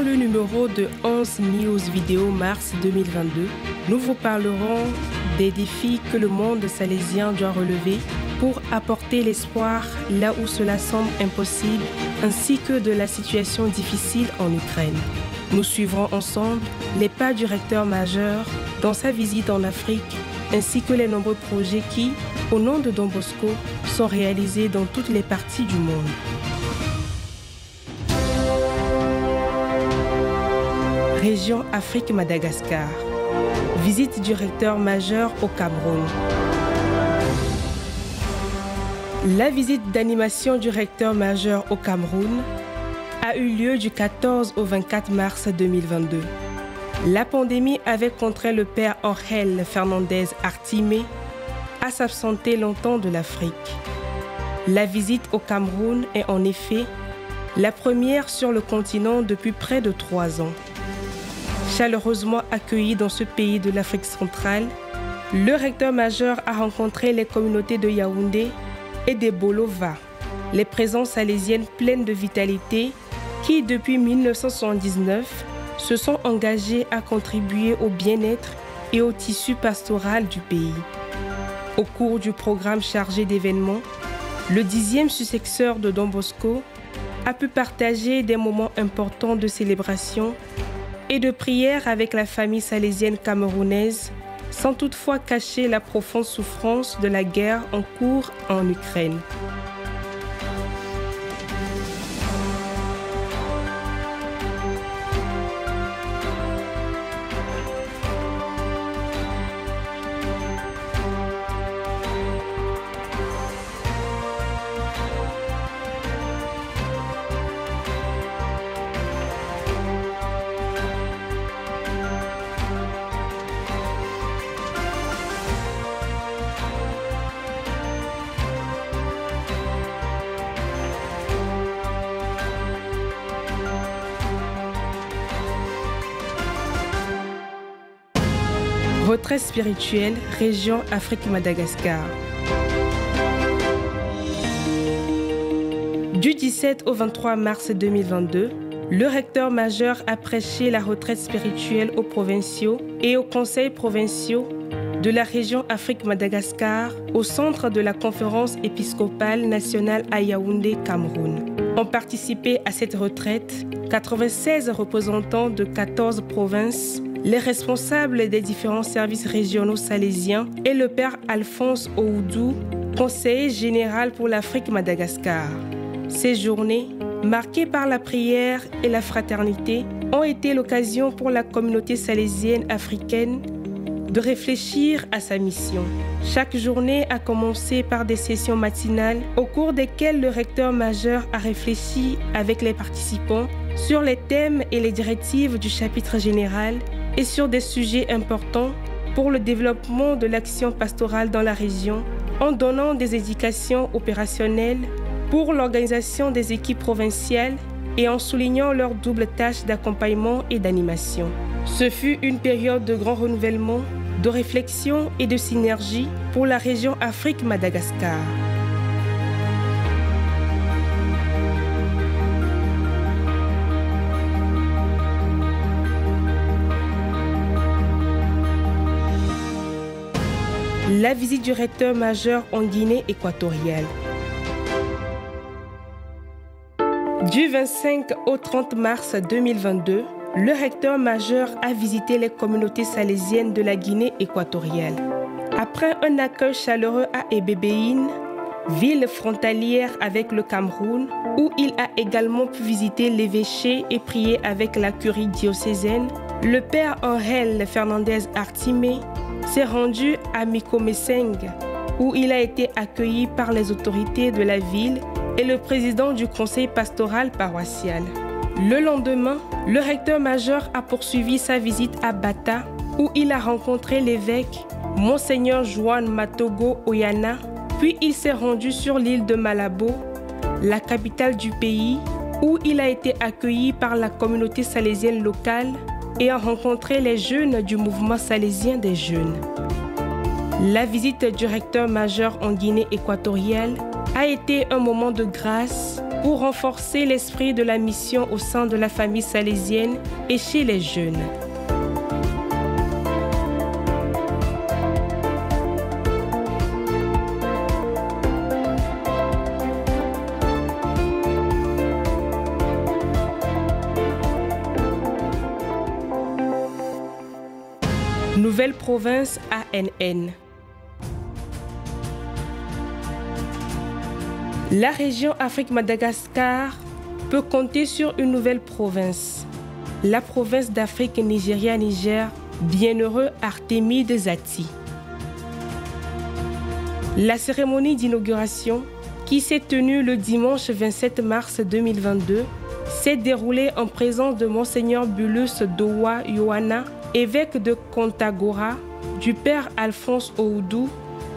Dans le numéro de 11 News Vidéo mars 2022, nous vous parlerons des défis que le monde salésien doit relever pour apporter l'espoir là où cela semble impossible, ainsi que de la situation difficile en Ukraine. Nous suivrons ensemble les pas du recteur majeur dans sa visite en Afrique, ainsi que les nombreux projets qui, au nom de Don Bosco, sont réalisés dans toutes les parties du monde. Région Afrique-Madagascar. Visite du recteur majeur au Cameroun. La visite d'animation du recteur majeur au Cameroun a eu lieu du 14 au 24 mars 2022. La pandémie avait contraint le père Jorge Fernandez Artimé à s'absenter longtemps de l'Afrique. La visite au Cameroun est en effet la première sur le continent depuis près de 3 ans. Chaleureusement accueilli dans ce pays de l'Afrique centrale, le recteur majeur a rencontré les communautés de Yaoundé et des Bolova, les présences salésiennes pleines de vitalité qui, depuis 1979, se sont engagées à contribuer au bien-être et au tissu pastoral du pays. Au cours du programme chargé d'événements, le 10e successeur de Don Bosco a pu partager des moments importants de célébration et de prière avec la famille salésienne camerounaise, sans toutefois cacher la profonde souffrance de la guerre en cours en Ukraine. Retraite spirituelle, région Afrique-Madagascar. Du 17 au 23 mars 2022, le recteur majeur a prêché la retraite spirituelle aux provinciaux et aux conseils provinciaux de la région Afrique-Madagascar au centre de la conférence épiscopale nationale à Yaoundé, Cameroun. Ont participé à cette retraite 96 représentants de 14 provinces, les responsables des différents services régionaux salésiens et le père Alphonse Oudou, conseiller général pour l'Afrique-Madagascar. Ces journées, marquées par la prière et la fraternité, ont été l'occasion pour la communauté salésienne africaine de réfléchir à sa mission. Chaque journée a commencé par des sessions matinales au cours desquelles le recteur majeur a réfléchi avec les participants sur les thèmes et les directives du chapitre général et sur des sujets importants pour le développement de l'action pastorale dans la région, en donnant des indications opérationnelles pour l'organisation des équipes provinciales et en soulignant leur double tâche d'accompagnement et d'animation. Ce fut une période de grand renouvellement, de réflexion et de synergie pour la région Afrique-Madagascar. La visite du recteur majeur en Guinée équatoriale. Du 25 au 30 mars 2022, le recteur majeur a visité les communautés salésiennes de la Guinée équatoriale. Après un accueil chaleureux à Ebébéine, ville frontalière avec le Cameroun, où il a également pu visiter l'évêché et prier avec la curie diocésaine, le père Jorge Fernandez Artimé s'est rendu à Mikomeseng, où il a été accueilli par les autorités de la ville et le président du conseil pastoral paroissial. Le lendemain, le recteur majeur a poursuivi sa visite à Bata, où il a rencontré l'évêque Monseigneur Juan Matogo Oyana, puis il s'est rendu sur l'île de Malabo, la capitale du pays, où il a été accueilli par la communauté salésienne locale et a rencontré les jeunes du mouvement salésien des jeunes. La visite du recteur majeur en Guinée équatoriale a été un moment de grâce pour renforcer l'esprit de la mission au sein de la famille salésienne et chez les jeunes. Nouvelle province ANN. La région Afrique-Madagascar peut compter sur une nouvelle province, la province d'Afrique Nigeria-Niger, bienheureux Artemide Zati. La cérémonie d'inauguration, qui s'est tenue le dimanche 27 mars 2022, s'est déroulée en présence de Monseigneur Bulus Dowa Yohana, évêque de Kontagora, du père Alphonse Oudou,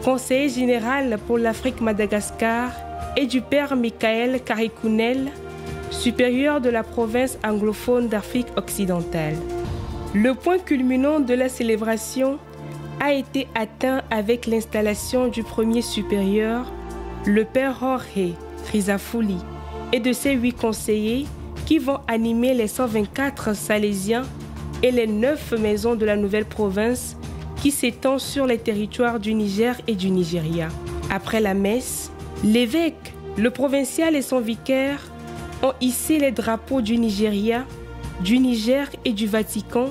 conseiller général pour l'Afrique-Madagascar, et du père Michael Karikounel, supérieur de la province anglophone d'Afrique occidentale. Le point culminant de la célébration a été atteint avec l'installation du premier supérieur, le père Jorge Rizafouli, et de ses 8 conseillers qui vont animer les 124 Salésiens et les 9 maisons de la nouvelle province qui s'étend sur les territoires du Niger et du Nigeria. Après la messe, l'évêque, le provincial et son vicaire ont hissé les drapeaux du Nigeria, du Niger et du Vatican,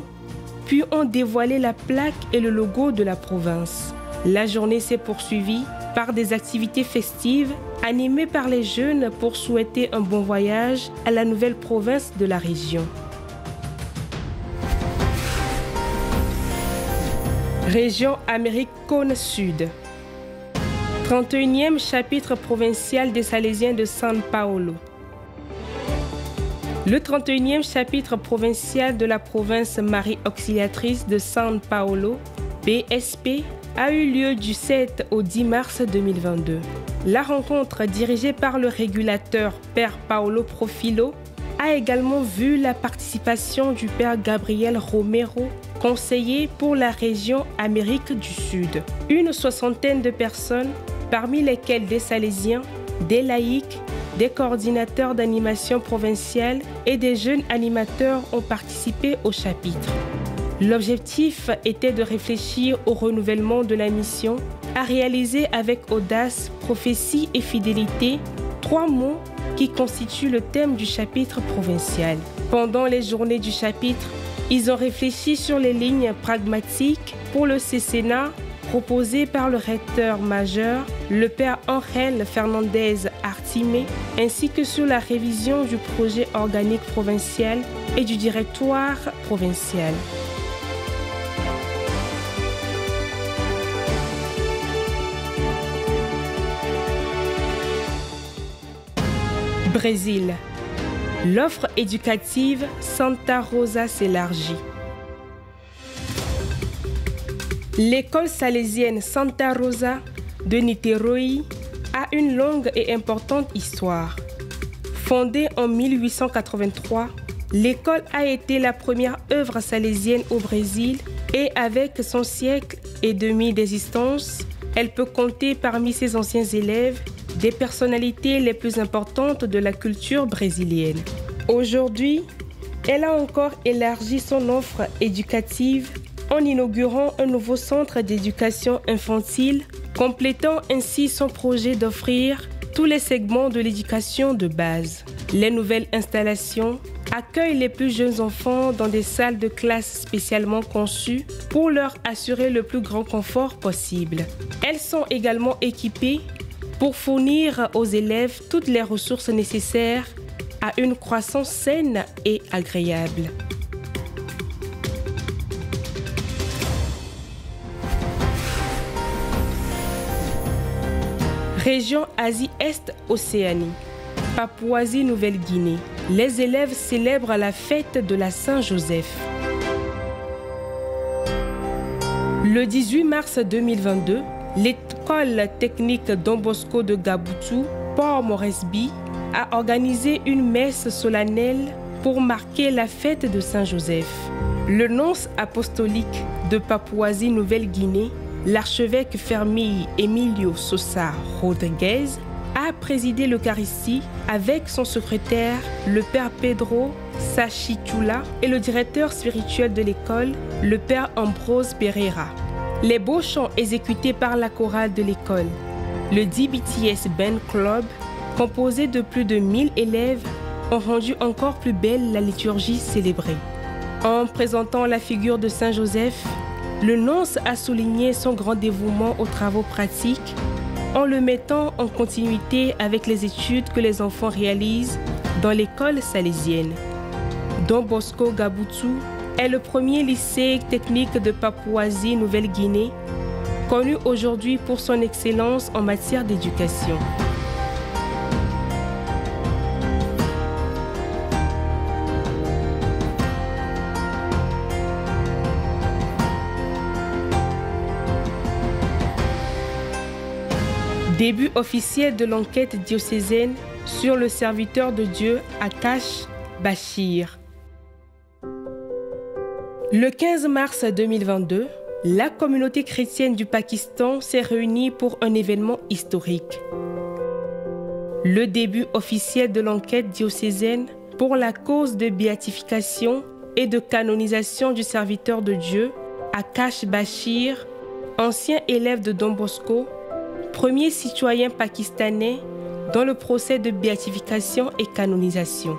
puis ont dévoilé la plaque et le logo de la province. La journée s'est poursuivie par des activités festives animées par les jeunes pour souhaiter un bon voyage à la nouvelle province de la région. Région Amérique Cône Sud. 31e chapitre provincial des Salésiens de São Paulo. Le 31e chapitre provincial de la province Marie Auxiliatrice de São Paulo, BSP, a eu lieu du 7 au 10 mars 2022. La rencontre, dirigée par le régulateur Père Paulo Profilo, a également vu la participation du Père Gabriel Romero, conseiller pour la région Amérique du Sud. Une 60aine de personnes, parmi lesquelles des Salésiens, des laïcs, des coordinateurs d'animation provinciale et des jeunes animateurs ont participé au chapitre. L'objectif était de réfléchir au renouvellement de la mission, à réaliser avec audace, prophétie et fidélité, 3 mots qui constituent le thème du chapitre provincial. Pendant les journées du chapitre, ils ont réfléchi sur les lignes pragmatiques pour le CCNA proposées par le recteur majeur, le père Angel Fernandez Artimé, ainsi que sur la révision du projet organique provincial et du directoire provincial. Brésil. L'offre éducative Santa Rosa s'élargit. L'école salésienne Santa Rosa de Niterói a une longue et importante histoire. Fondée en 1883, l'école a été la première œuvre salésienne au Brésil et avec son siècle et demi d'existence, elle peut compter parmi ses anciens élèves des personnalités les plus importantes de la culture brésilienne. Aujourd'hui, elle a encore élargi son offre éducative en inaugurant un nouveau centre d'éducation infantile, complétant ainsi son projet d'offrir tous les segments de l'éducation de base. Les nouvelles installations accueillent les plus jeunes enfants dans des salles de classe spécialement conçues pour leur assurer le plus grand confort possible. Elles sont également équipées pour fournir aux élèves toutes les ressources nécessaires à une croissance saine et agréable. Région Asie-Est-Océanie, Papouasie-Nouvelle-Guinée. Les élèves célèbrent la fête de la Saint-Joseph. Le 18 mars 2022, l'école technique Don Bosco de Gabutu, Port Moresby, a organisé une messe solennelle pour marquer la fête de Saint-Joseph. Le nonce apostolique de Papouasie-Nouvelle-Guinée, l'archevêque Fermi Emilio Sosa Rodriguez, a présidé l'Eucharistie avec son secrétaire, le père Pedro Sachichula, et le directeur spirituel de l'école, le père Ambrose Pereira. Les beaux chants exécutés par la chorale de l'école, le DBTS Band Club, composé de plus de 1000 élèves, ont rendu encore plus belle la liturgie célébrée. En présentant la figure de Saint Joseph, le nonce a souligné son grand dévouement aux travaux pratiques en le mettant en continuité avec les études que les enfants réalisent dans l'école salésienne. Don Bosco Gabutu est le premier lycée technique de Papouasie-Nouvelle-Guinée, connu aujourd'hui pour son excellence en matière d'éducation. Début officiel de l'enquête diocésaine sur le serviteur de Dieu Akash Bashir. Le 15 mars 2022, la communauté chrétienne du Pakistan s'est réunie pour un événement historique. Le début officiel de l'enquête diocésaine pour la cause de béatification et de canonisation du serviteur de Dieu Akash Bashir, ancien élève de Don Bosco, premier citoyen pakistanais dans le procès de béatification et canonisation.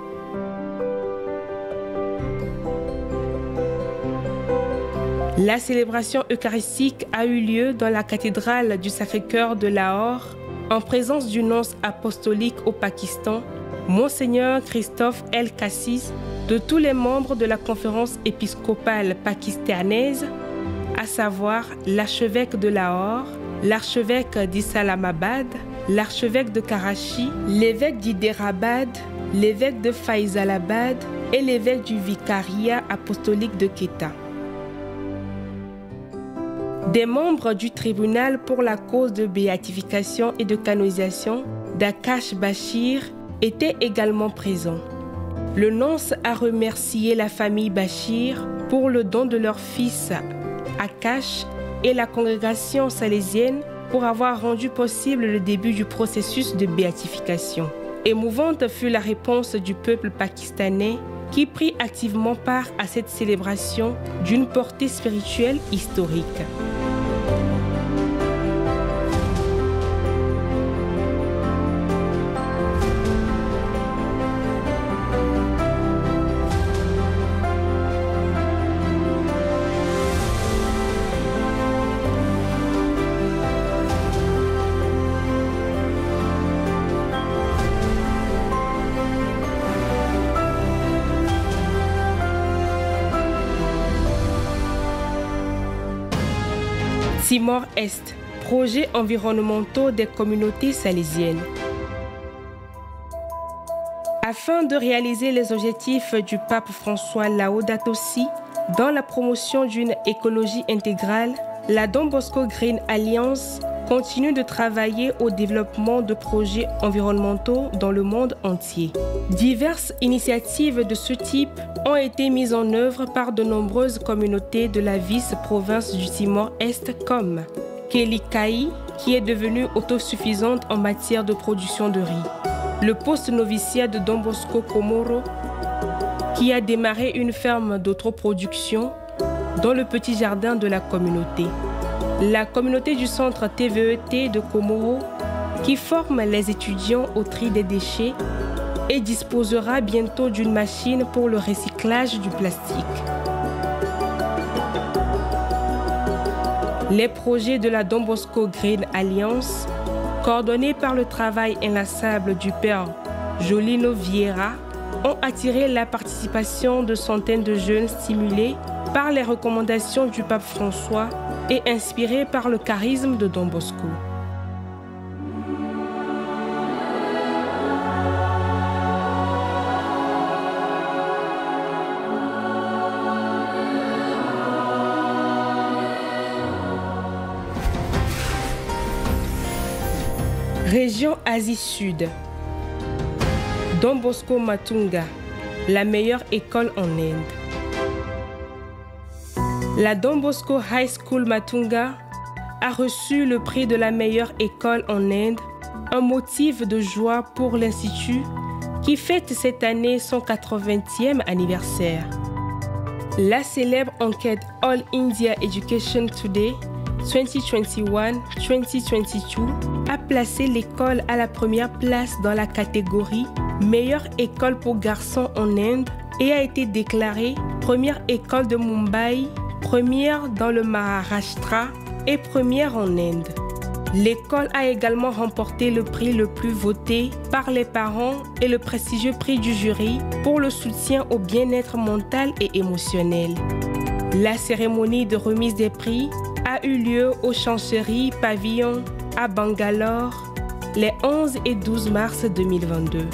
La célébration eucharistique a eu lieu dans la cathédrale du Sacré-Cœur de Lahore en présence du nonce apostolique au Pakistan, Monseigneur Christophe El Kassis, de tous les membres de la conférence épiscopale pakistanaise, à savoir l'archevêque de Lahore, l'archevêque d'Islamabad, l'archevêque de Karachi, l'évêque d'Hyderabad, l'évêque de Faisalabad et l'évêque du vicariat apostolique de Quetta. Des membres du tribunal pour la cause de béatification et de canonisation d'Akash Bashir étaient également présents. Le nonce a remercié la famille Bashir pour le don de leur fils Akash et la congrégation salésienne pour avoir rendu possible le début du processus de béatification. Émouvante fut la réponse du peuple pakistanais qui prit activement part à cette célébration d'une portée spirituelle historique. Timor-Est, projets environnementaux des communautés salésiennes. Afin de réaliser les objectifs du pape François Laudato Si dans la promotion d'une écologie intégrale, la Don Bosco Green Alliance continue de travailler au développement de projets environnementaux dans le monde entier. Diverses initiatives de ce type ont été mises en œuvre par de nombreuses communautés de la vice-province du Timor-Est comme Kelikai, qui est devenue autosuffisante en matière de production de riz, le poste noviciat de Don Bosco Komoro, qui a démarré une ferme d'autoproduction dans le petit jardin de la communauté. La communauté du centre TVET de Komoro, qui forme les étudiants au tri des déchets et disposera bientôt d'une machine pour le recyclage du plastique. Les projets de la Don Bosco Green Alliance, coordonnés par le travail inlassable du père Jolino Vieira, ont attiré la participation de centaines de jeunes stimulés par les recommandations du pape François et inspirés par le charisme de Don Bosco. Région Asie Sud. Don Bosco Matunga, la meilleure école en Inde. La Don Bosco High School Matunga a reçu le prix de la meilleure école en Inde un motif de joie pour l'Institut qui fête cette année son 80e anniversaire. La célèbre enquête All India Education Today 2021-2022 a placé l'école à la première place dans la catégorie meilleure école pour garçons en Inde et a été déclarée première école de Mumbai, première dans le Maharashtra et première en Inde. L'école a également remporté le prix le plus voté par les parents et le prestigieux prix du jury pour le soutien au bien-être mental et émotionnel. La cérémonie de remise des prix a eu lieu au Chancery Pavillon à Bangalore les 11 et 12 mars 2022.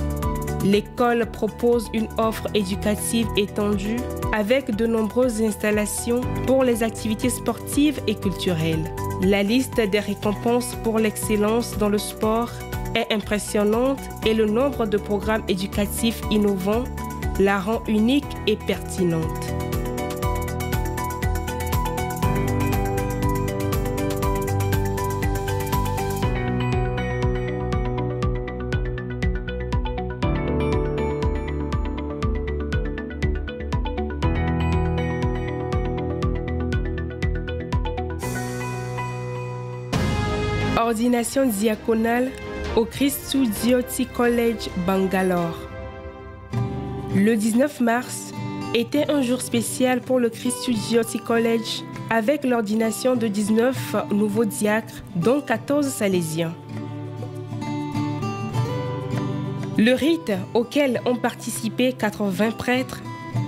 L'école propose une offre éducative étendue avec de nombreuses installations pour les activités sportives et culturelles. La liste des récompenses pour l'excellence dans le sport est impressionnante et le nombre de programmes éducatifs innovants la rend unique et pertinente. Ordination diaconale au Christu Jyoti College, Bangalore. Le 19 mars était un jour spécial pour le Christu Jyoti College avec l'ordination de 19 nouveaux diacres, dont 14 salésiens. Le rite auquel ont participé 80 prêtres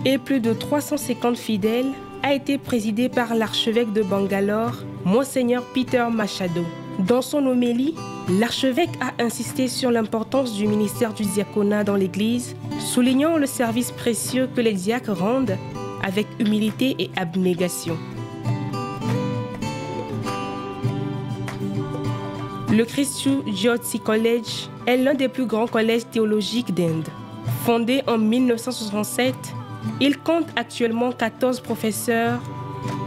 et plus de 350 fidèles a été présidé par l'archevêque de Bangalore, Monseigneur Peter Machado. Dans son homélie, l'archevêque a insisté sur l'importance du ministère du diaconat dans l'Église, soulignant le service précieux que les diacres rendent avec humilité et abnégation. Le Christu Jyoti College est l'un des plus grands collèges théologiques d'Inde. Fondé en 1967, il compte actuellement 14 professeurs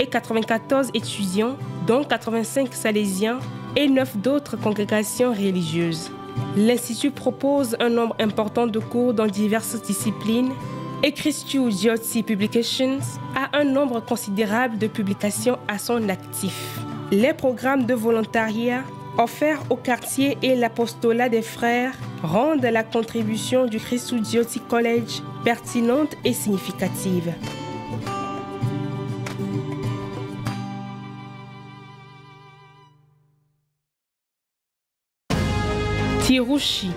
et 94 étudiants, dont 85 salésiens et 9 d'autres congrégations religieuses. L'Institut propose un nombre important de cours dans diverses disciplines et Christu Jyoti Publications a un nombre considérable de publications à son actif. Les programmes de volontariat offerts au quartier et l'apostolat des frères rendent la contribution du Christu Jyoti College pertinente et significative. Tiruchi,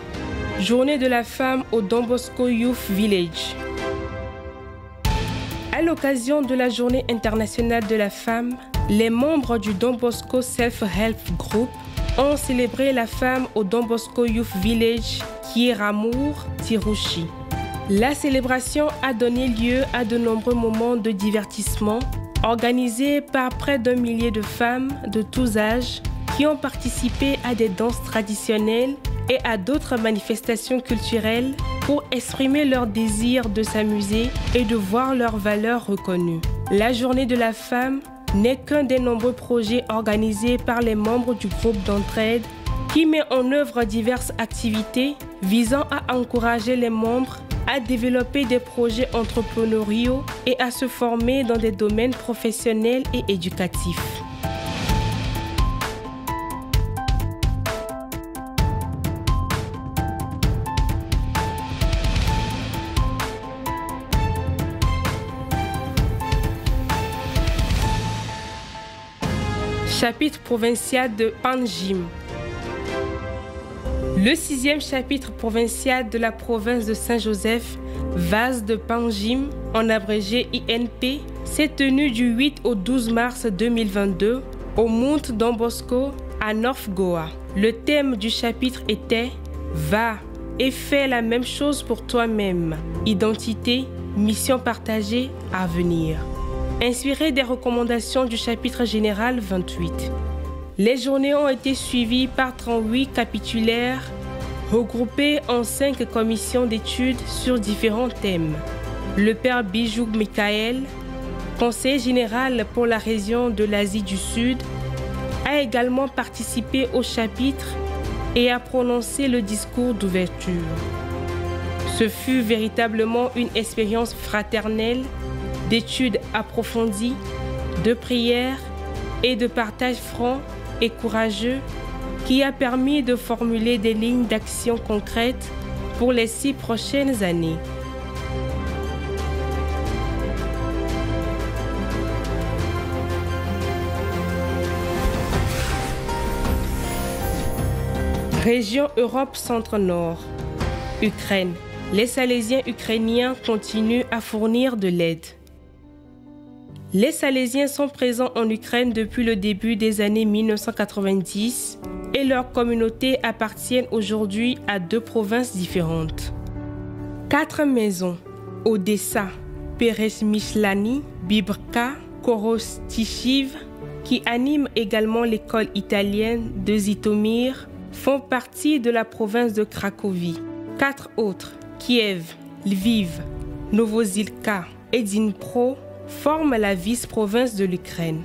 journée de la femme au Don Bosco Youth Village. À l'occasion de la Journée internationale de la femme, les membres du Don Bosco Self-Help Group ont célébré la femme au Don Bosco Youth Village, qui est Ramour, Tiruchi. La célébration a donné lieu à de nombreux moments de divertissement organisés par près d'1 millier de femmes de tous âges qui ont participé à des danses traditionnelles et à d'autres manifestations culturelles pour exprimer leur désir de s'amuser et de voir leurs valeurs reconnues. La Journée de la femme n'est qu'un des nombreux projets organisés par les membres du groupe d'entraide qui met en œuvre diverses activités visant à encourager les membres à développer des projets entrepreneuriaux et à se former dans des domaines professionnels et éducatifs. Chapitre provincial de Panjim. Le 6e chapitre provincial de la province de Saint-Joseph, Vase de Panjim, en abrégé INP, s'est tenu du 8 au 12 mars 2022 au Mount Don Bosco à North Goa. Le thème du chapitre était « Va et fais la même chose pour toi-même. Identité, mission partagée, avenir ». Inspiré des recommandations du chapitre général 28. Les journées ont été suivies par 38 capitulaires regroupés en 5 commissions d'études sur différents thèmes. Le père Bijou Michael, conseiller général pour la région de l'Asie du Sud, a également participé au chapitre et a prononcé le discours d'ouverture. Ce fut véritablement une expérience fraternelle, d'études approfondies, de prières et de partage franc et courageux qui a permis de formuler des lignes d'action concrètes pour les 6 prochaines années. Région Europe Centre-Nord. Ukraine. Les Salésiens ukrainiens continuent à fournir de l'aide. Les Salésiens sont présents en Ukraine depuis le début des années 1990 et leurs communautés appartiennent aujourd'hui à 2 provinces différentes. 4 maisons, Odessa, Peresmyslany, Bibrka, Korostichiv, qui animent également l'école italienne de Zhytomyr, font partie de la province de Cracovie. 4 autres, Kiev, Lviv, Novosylka et Dnipro, forment la vice-province de l'Ukraine.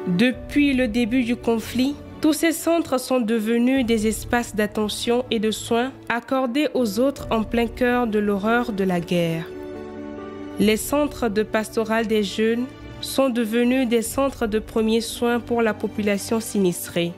Depuis le début du conflit, tous ces centres sont devenus des espaces d'attention et de soins accordés aux autres en plein cœur de l'horreur de la guerre. Les centres de pastoral des jeunes sont devenus des centres de premiers soins pour la population sinistrée.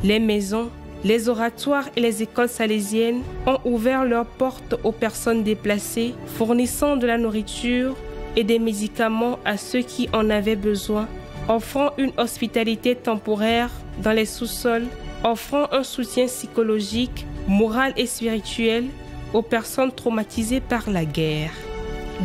Les maisons, les oratoires et les écoles salésiennes ont ouvert leurs portes aux personnes déplacées, fournissant de la nourriture et des médicaments à ceux qui en avaient besoin, offrant une hospitalité temporaire dans les sous-sols, offrant un soutien psychologique, moral et spirituel aux personnes traumatisées par la guerre.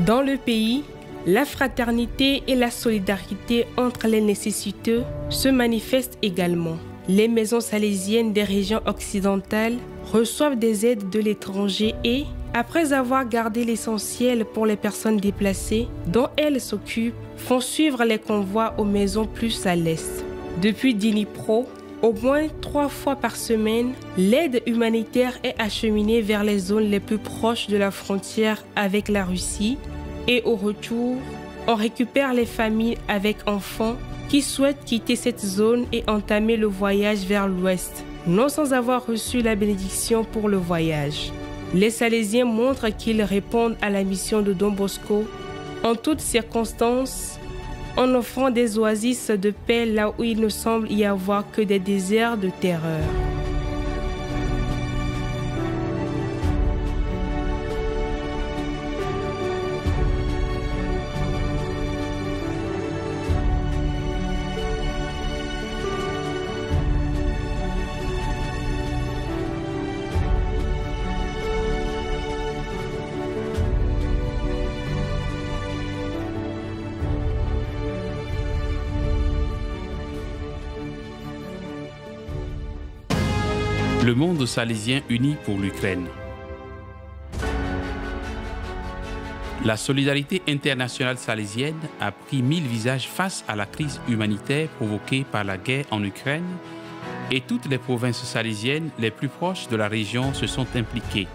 Dans le pays, la fraternité et la solidarité entre les nécessiteux se manifestent également. Les maisons salésiennes des régions occidentales reçoivent des aides de l'étranger et, après avoir gardé l'essentiel pour les personnes déplacées dont elles s'occupent, font suivre les convois aux maisons plus à l'est. Depuis Dnipro, au moins 3 fois par semaine, l'aide humanitaire est acheminée vers les zones les plus proches de la frontière avec la Russie et au retour, on récupère les familles avec enfants qui souhaitent quitter cette zone et entamer le voyage vers l'ouest, non sans avoir reçu la bénédiction pour le voyage. Les Salésiens montrent qu'ils répondent à la mission de Don Bosco en toutes circonstances, en offrant des oasis de paix là où il ne semble y avoir que des déserts de terreur. Le monde salésien uni pour l'Ukraine. La solidarité internationale salésienne a pris 1000 visages face à la crise humanitaire provoquée par la guerre en Ukraine et toutes les provinces salésiennes les plus proches de la région se sont impliquées.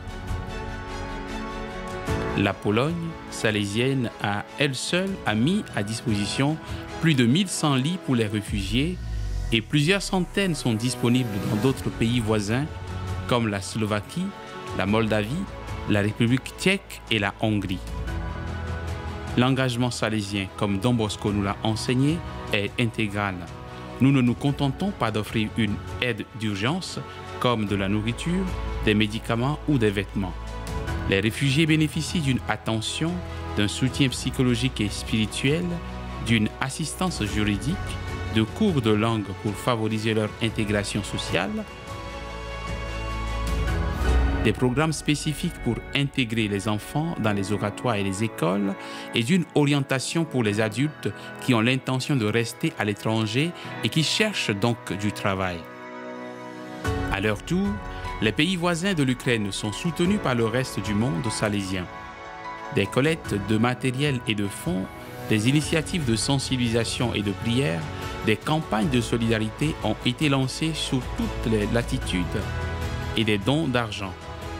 La Pologne salésienne a elle seule mis à disposition plus de 1100 lits pour les réfugiés et plusieurs centaines sont disponibles dans d'autres pays voisins comme la Slovaquie, la Moldavie, la République tchèque et la Hongrie. L'engagement salésien, comme Don Bosco nous l'a enseigné, est intégral. Nous ne nous contentons pas d'offrir une aide d'urgence comme de la nourriture, des médicaments ou des vêtements. Les réfugiés bénéficient d'une attention, d'un soutien psychologique et spirituel, d'une assistance juridique, de cours de langue pour favoriser leur intégration sociale, des programmes spécifiques pour intégrer les enfants dans les oratoires et les écoles et d'une orientation pour les adultes qui ont l'intention de rester à l'étranger et qui cherchent donc du travail. À leur tour, les pays voisins de l'Ukraine sont soutenus par le reste du monde salésien. Des collectes de matériel et de fonds, des initiatives de sensibilisation et de prière, des campagnes de solidarité ont été lancées sur toutes les latitudes et des dons d'argent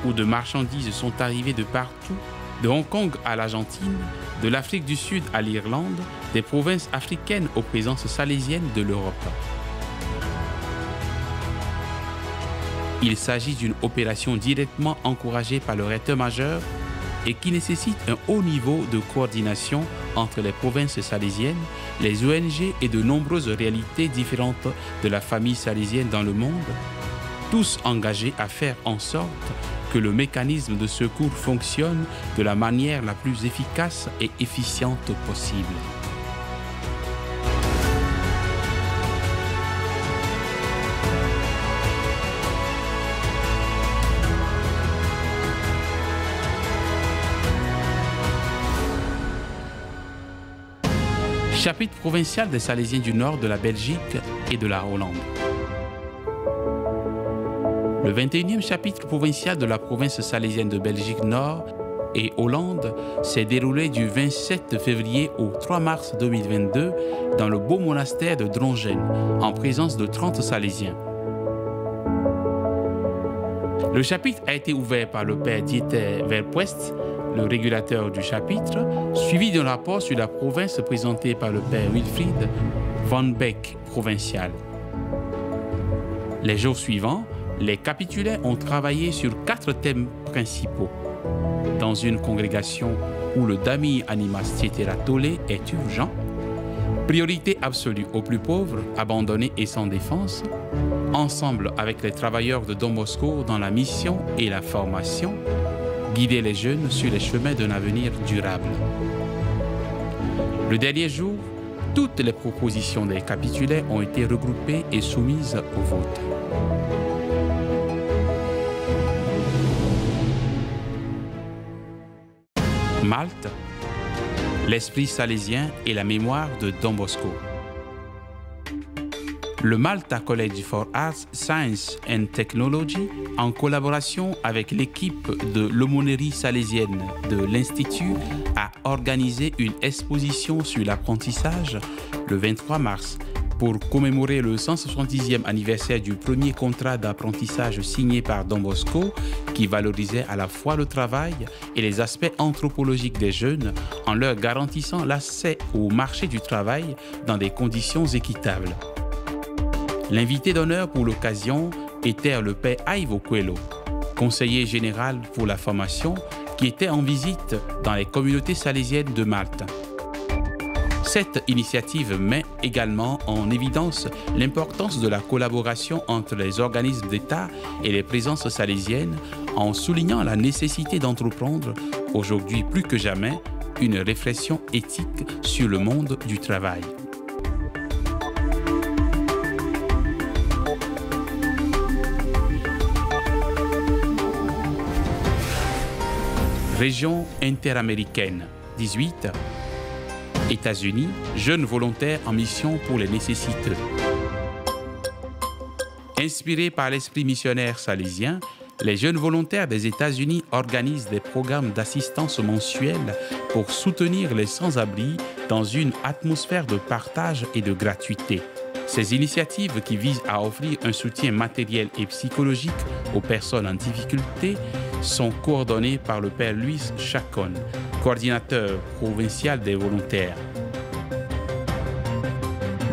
ou de marchandises sont arrivés de partout, de Hong Kong à l'Argentine, de l'Afrique du Sud à l'Irlande, des provinces africaines aux présences salésiennes de l'Europe. Il s'agit d'une opération directement encouragée par le recteur majeur et qui nécessite un haut niveau de coordination entre les provinces salésiennes, les ONG et de nombreuses réalités différentes de la famille salésienne dans le monde, tous engagés à faire en sorte que le mécanisme de secours fonctionne de la manière la plus efficace et efficiente possible. Chapitre provincial des Salésiens du Nord de la Belgique et de la Hollande. Le 21e chapitre provincial de la province salésienne de Belgique Nord et Hollande s'est déroulé du 27 février au 3 mars 2022 dans le beau monastère de Drongen, en présence de 30 Salésiens. Le chapitre a été ouvert par le père Dieter Verpoest, le régulateur du chapitre, suivi d'un rapport sur la province présenté par le père Wilfried Van Beek, provincial. Les jours suivants, les capitulaires ont travaillé sur 4 thèmes principaux. Dans une congrégation où le Dami Animas Tietera Tole est urgent, priorité absolue aux plus pauvres, abandonnés et sans défense, ensemble avec les travailleurs de Don Bosco dans la mission et la formation, guider les jeunes sur les chemins d'un avenir durable. Le dernier jour, toutes les propositions des capitulaires ont été regroupées et soumises au vote. Malte, l'esprit salésien et la mémoire de Don Bosco. Le Malta College for Arts, Science and Technology, en collaboration avec l'équipe de l'aumônerie salésienne de l'Institut, a organisé une exposition sur l'apprentissage le 23 mars pour commémorer le 170e anniversaire du premier contrat d'apprentissage signé par Don Bosco qui valorisait à la fois le travail et les aspects anthropologiques des jeunes en leur garantissant l'accès au marché du travail dans des conditions équitables. L'invité d'honneur pour l'occasion était le père Ivo Coelho, conseiller général pour la formation, qui était en visite dans les communautés salésiennes de Malte. Cette initiative met également en évidence l'importance de la collaboration entre les organismes d'État et les présences salésiennes en soulignant la nécessité d'entreprendre, aujourd'hui plus que jamais, une réflexion éthique sur le monde du travail. Région interaméricaine, 18. États-Unis, jeunes volontaires en mission pour les nécessiteux. Inspirés par l'esprit missionnaire salésien, les jeunes volontaires des États-Unis organisent des programmes d'assistance mensuels pour soutenir les sans-abri dans une atmosphère de partage et de gratuité. Ces initiatives qui visent à offrir un soutien matériel et psychologique aux personnes en difficulté sont coordonnées par le père Luis Chacon, coordinateur provincial des volontaires.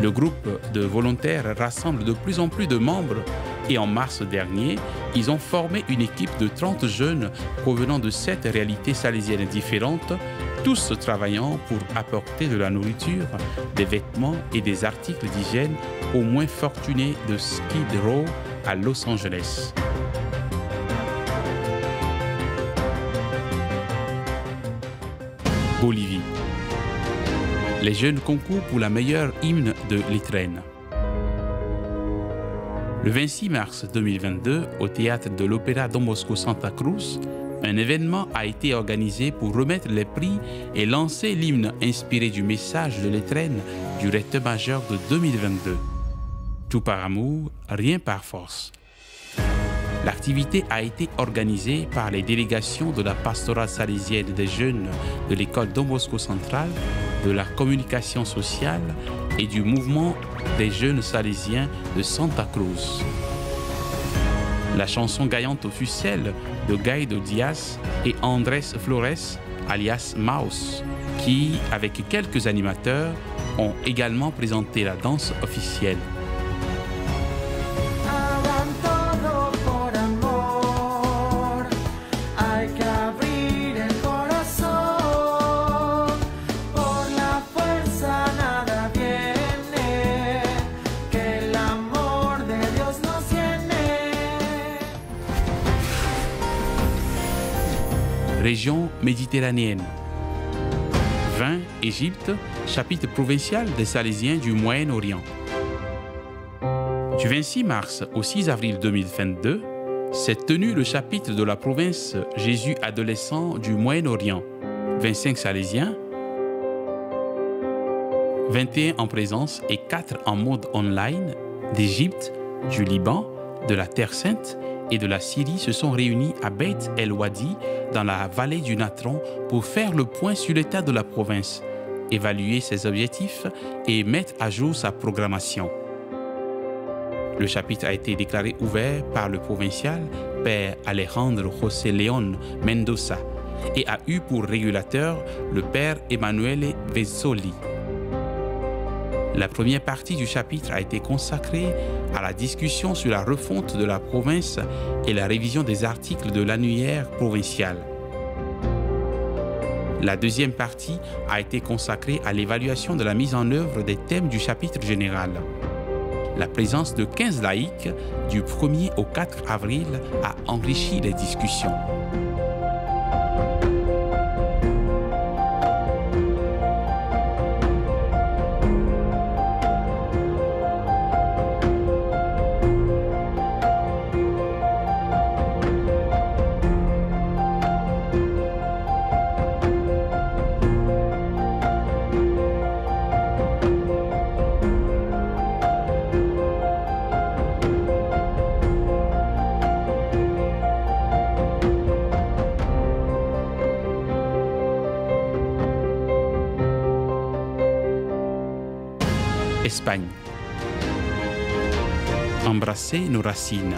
Le groupe de volontaires rassemble de plus en plus de membres et en mars dernier, ils ont formé une équipe de 30 jeunes provenant de 7 réalités salésiennes différentes, tous travaillant pour apporter de la nourriture, des vêtements et des articles d'hygiène aux moins fortunés de Skid Row à Los Angeles. Bolivie. Les jeunes concours pour la meilleure hymne de l'Étrennes. Le 26 mars 2022, au théâtre de l'Opéra Don Bosco Santa Cruz, un événement a été organisé pour remettre les prix et lancer l'hymne inspiré du message de l'Étrenne du recteur majeur de 2022. Tout par amour, rien par force. L'activité a été organisée par les délégations de la pastorale salésienne des jeunes de l'école Don Bosco Centrale, de la communication sociale et du mouvement des jeunes salésiens de Santa Cruz. La chanson gagnante fut celle de Gaido Diaz et Andrés Flores, alias Maus, qui, avec quelques animateurs, ont également présenté la danse officielle. Hagan todo por région méditerranéenne. 20. Égypte, chapitre provincial des Salésiens du Moyen-Orient. Du 26 mars au 6 avril 2022, s'est tenu le chapitre de la province Jésus adolescent du Moyen-Orient. 25 Salésiens, 21 en présence et 4 en mode online d'Égypte, du Liban, de la Terre Sainte et de la Syrie se sont réunis à Beit el-Wadi dans la vallée du Natron pour faire le point sur l'état de la province, évaluer ses objectifs et mettre à jour sa programmation. Le chapitre a été déclaré ouvert par le provincial Père Alejandro José León Mendoza et a eu pour régulateur le Père Emanuele Vezzoli. La première partie du chapitre a été consacrée à la discussion sur la refonte de la province et la révision des articles de l'annuaire provincial. La deuxième partie a été consacrée à l'évaluation de la mise en œuvre des thèmes du chapitre général. La présence de 15 laïcs du 1er au 4 avril a enrichi les discussions. Espagne. Embrasser nos racines.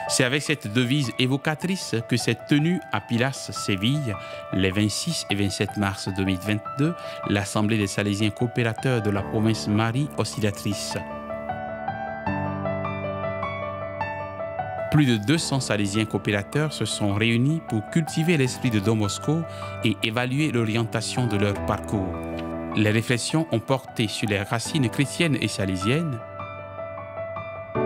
C'est avec cette devise évocatrice que s'est tenue à Pilas, Séville, les 26 et 27 mars 2022, l'Assemblée des Salésiens coopérateurs de la province Marie Auxiliatrice. Plus de 200 Salésiens coopérateurs se sont réunis pour cultiver l'esprit de Don Bosco et évaluer l'orientation de leur parcours. Les réflexions ont porté sur les racines chrétiennes et salésiennes,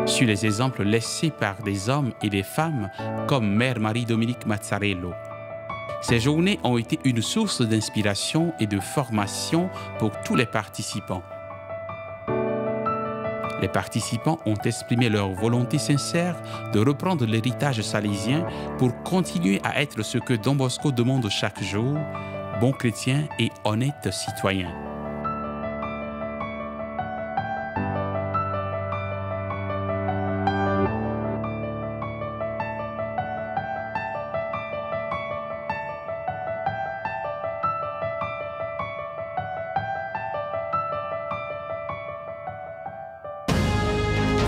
sur les exemples laissés par des hommes et des femmes comme Mère Marie-Dominique Mazzarello. Ces journées ont été une source d'inspiration et de formation pour tous les participants. Les participants ont exprimé leur volonté sincère de reprendre l'héritage salésien pour continuer à être ce que Don Bosco demande chaque jour, bon chrétien et honnête citoyen.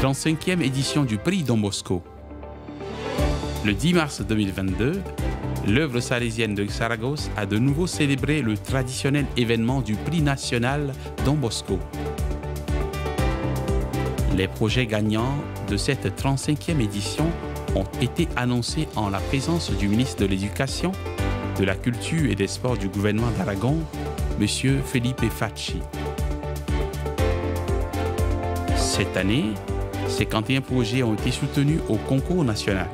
La 35e édition du prix Don Bosco. Le 10 mars 2022, l'œuvre salésienne de Saragosse a de nouveau célébré le traditionnel événement du prix national Don Bosco. Les projets gagnants de cette 35e édition ont été annoncés en la présence du ministre de l'Éducation, de la Culture et des Sports du gouvernement d'Aragon, M. Felipe Facci. Cette année, 51 projets ont été soutenus au concours national,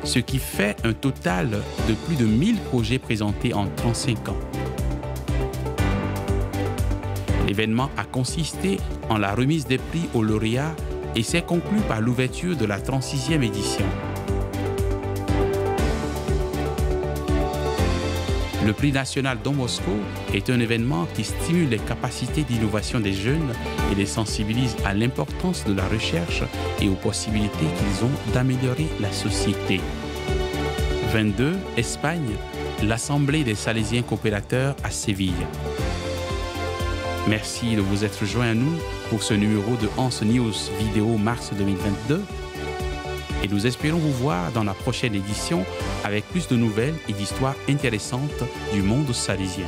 ce qui fait un total de plus de 1000 projets présentés en 35 ans. L'événement a consisté en la remise des prix aux lauréats et s'est conclu par l'ouverture de la 36e édition. Le prix national Don Bosco est un événement qui stimule les capacités d'innovation des jeunes et les sensibilise à l'importance de la recherche et aux possibilités qu'ils ont d'améliorer la société. 22. Espagne, l'Assemblée des Salésiens coopérateurs à Séville. Merci de vous être joints à nous pour ce numéro de Hans News Vidéo mars 2022. Et nous espérons vous voir dans la prochaine édition avec plus de nouvelles et d'histoires intéressantes du monde salésien.